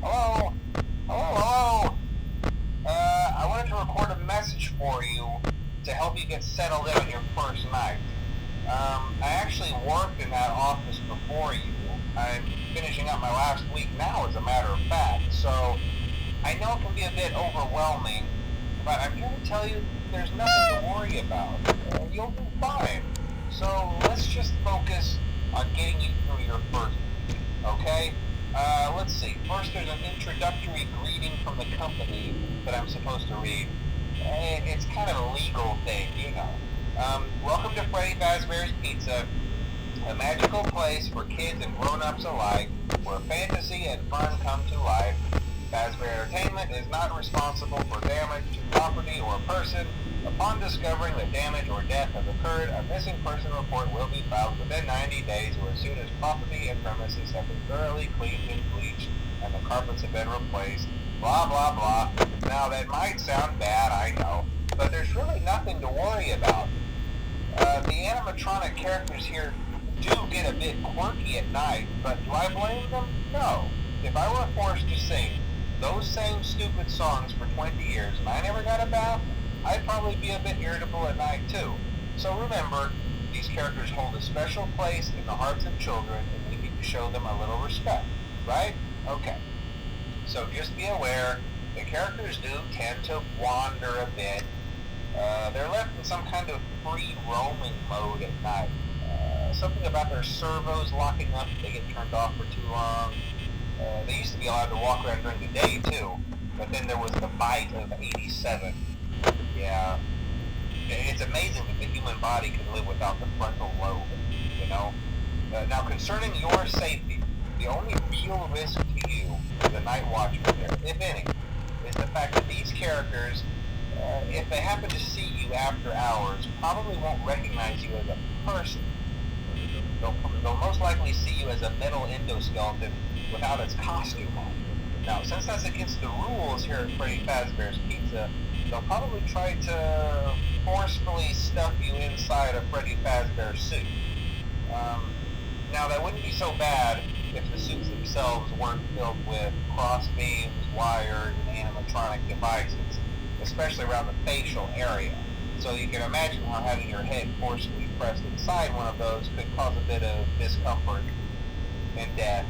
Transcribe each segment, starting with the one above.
Hello? Hello? I wanted to record a message for you to help you get settled in on your first night. I actually worked in that office before you. I'm finishing up my last week now, as a matter of fact, so I know it can be a bit overwhelming, but I'm here to tell you there's nothing to worry about. You'll do fine. So let's just focus on getting you through your first week, okay? Let's see. First, there's an introductory greeting from the company that I'm supposed to read. It's kind of a legal thing, you know. Welcome to Freddy Fazbear's Pizza, a magical place for kids and grown-ups alike, where fantasy and fun come to life. Fazbear Entertainment is not responsible for damage to property or person. Upon discovering that damage or death has occurred, a missing person report will be filed within 90 days or as soon as property and premises have been thoroughly cleaned and bleached and the carpets have been replaced. Blah, blah, blah. Now, that might sound bad, I know, but there's really nothing to worry about. The animatronic characters here do get a bit quirky at night, but do I blame them? No. If I were forced to sing those same stupid songs for 20 years and I never got a bath, I'd probably be a bit irritable at night too. So remember, these characters hold a special place in the hearts of children and we need to show them a little respect, right? Okay. So just be aware, the characters do tend to wander a bit. They're left in some kind of free roaming mode at night. Something about their servos locking up if they get turned off for too long. They used to be allowed to walk around during the day too, but then there was the bite of 87. Yeah, it's amazing that the human body can live without the frontal lobe, you know? Now, concerning your safety, the only real risk to you as a night watchman there, if any, is the fact that these characters, if they happen to see you after hours, probably won't recognize you as a person. They'll most likely see you as a metal endoskeleton without its costume on. Now, since that's against the rules here at Freddy Fazbear's Pizza, they'll probably try to forcefully stuff you inside a Freddy Fazbear suit. Now, that wouldn't be so bad if the suits themselves weren't filled with cross beams, wires, and animatronic devices, especially around the facial area. So you can imagine how having your head forcefully pressed inside one of those could cause a bit of discomfort and death.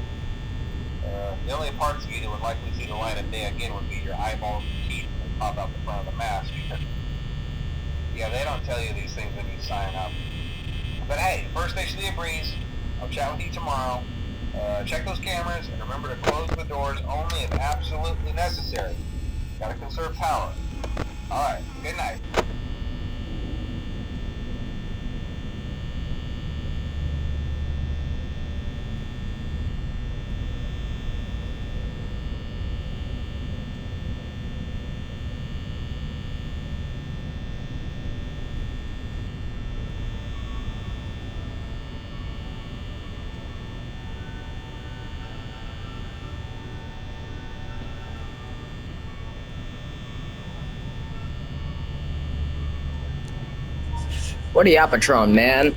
The only parts of you that would likely see the light of day again would be your eyeballs and teeth that pop out the front of the mask. Yeah, they don't tell you these things when you sign up. But hey, first station of the breeze. I'll chat with you tomorrow. Check those cameras and remember to close the doors only if absolutely necessary. Gotta conserve power. Alright, good night. What are you, Patron, man?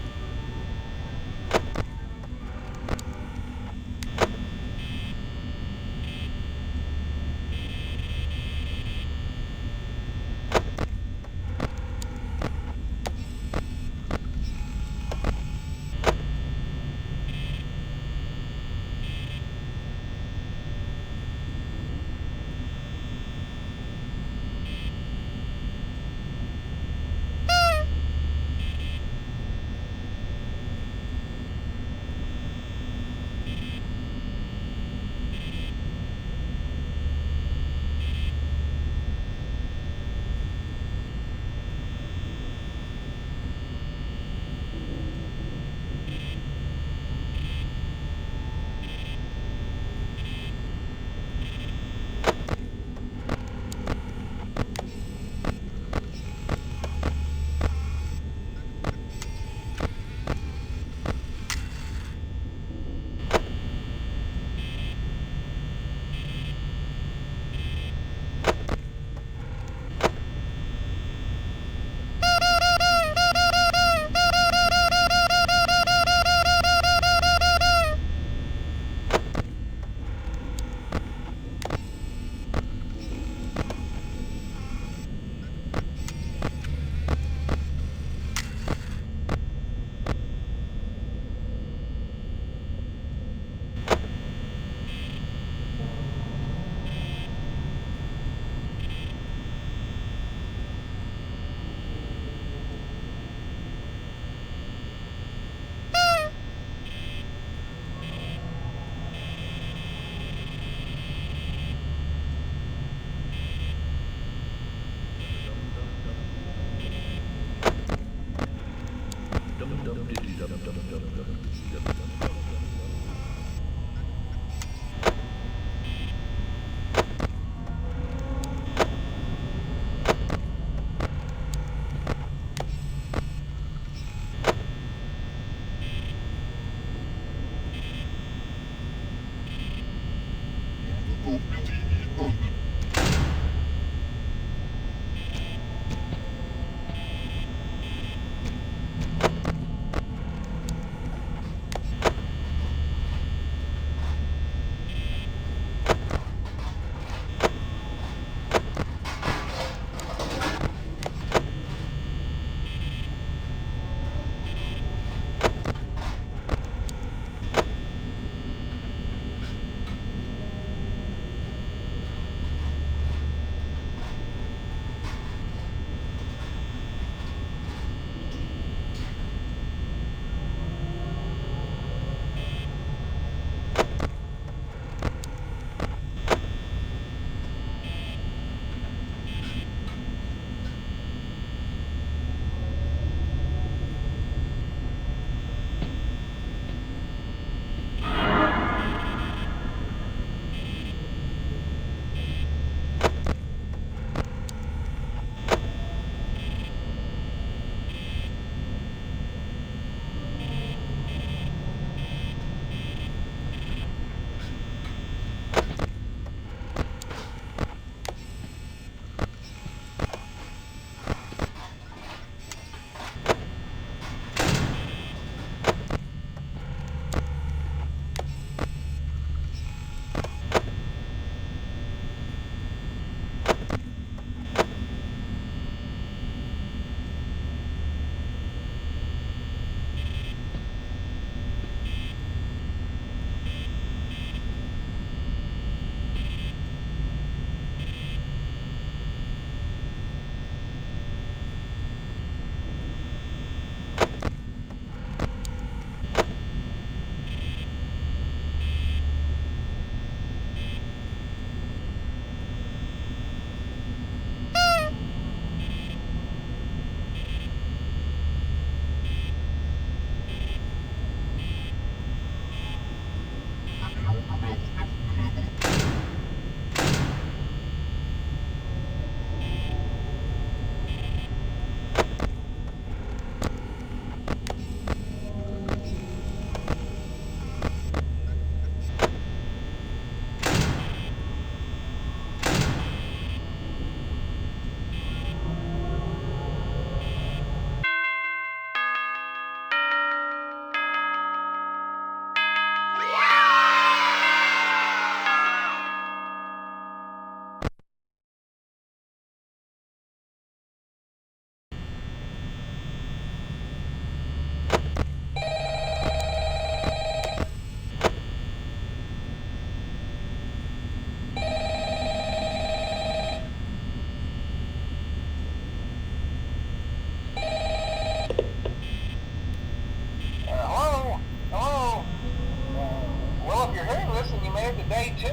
made it to day 2.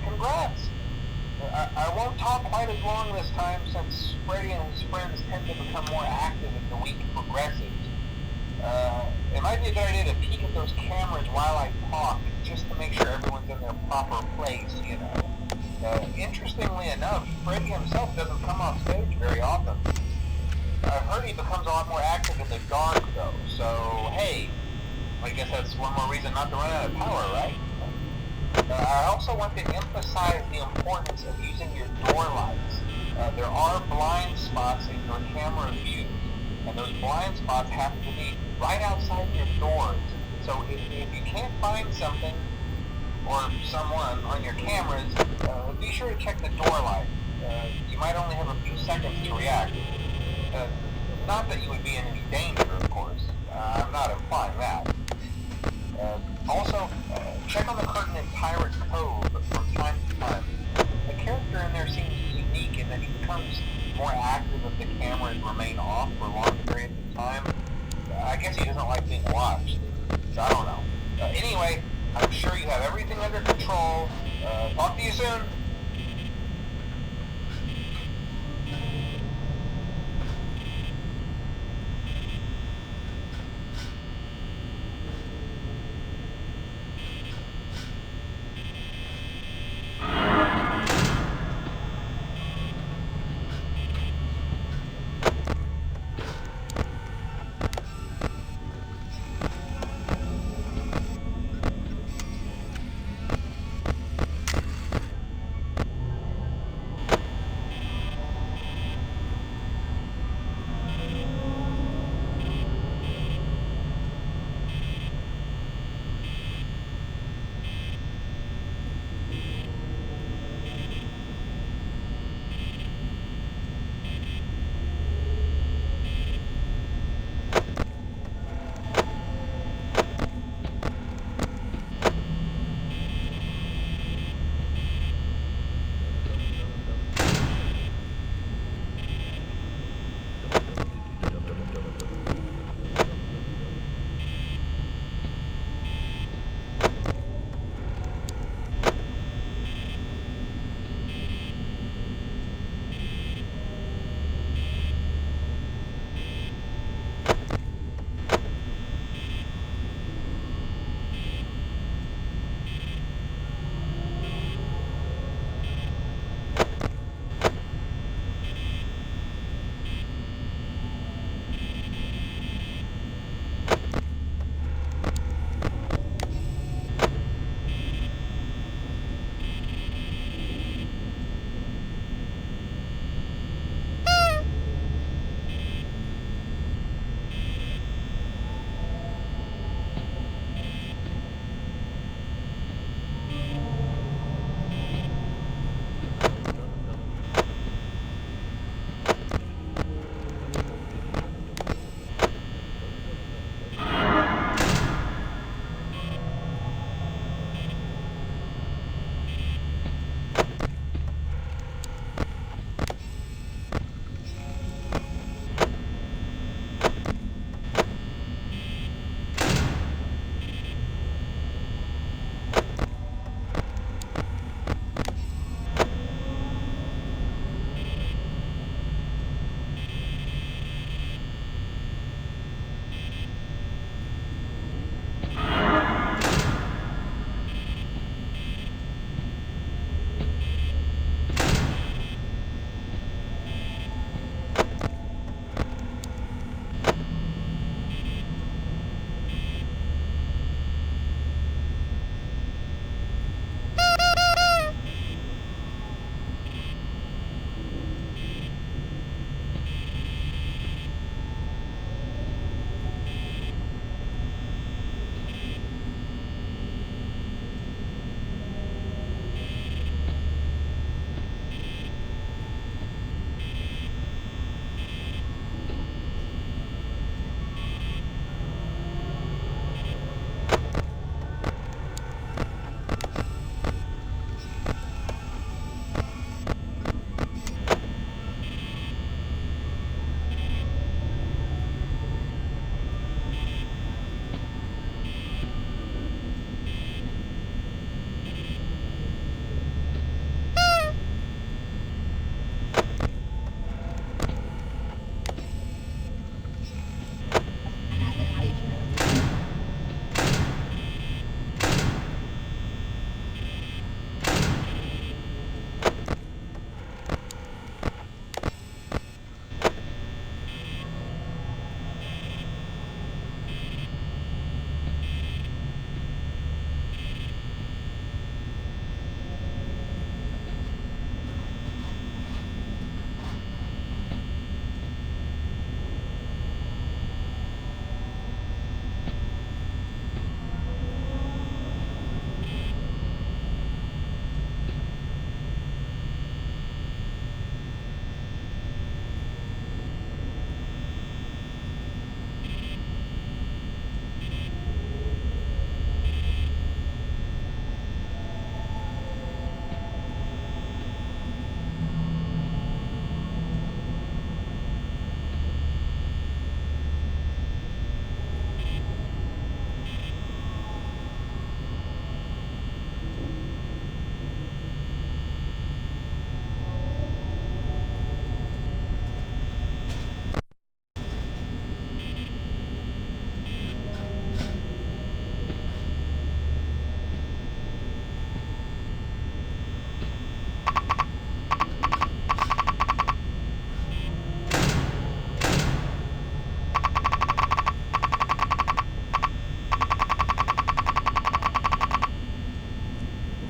Congrats. I won't talk quite as long this time since Freddy and his friends tend to become more active as the week progresses. It might be a good idea to peek at those cameras while I talk, just to make sure everyone's in their proper place, you know. Interestingly enough, Freddy himself doesn't come off stage very often. I've heard he becomes a lot more active in the dark, though, so hey, I guess that's one more reason not to run out of power, right? I also want to emphasize the importance of using your door lights. There are blind spots in your camera view, and those blind spots happen to be right outside your doors. So if you can't find something or someone on your cameras, be sure to check the door light. You might only have a few seconds to react. Not that you would be in any danger, of course. I'm not implying that. Also, check on the curtain in Pirate's Cove from time to time. The character in there seems unique in that he becomes more active if the cameras remain off for long periods of time. I guess he doesn't like being watched, so I don't know. Anyway, I'm sure you have everything under control. Talk to you soon.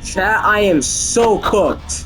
Chat, I am so cooked.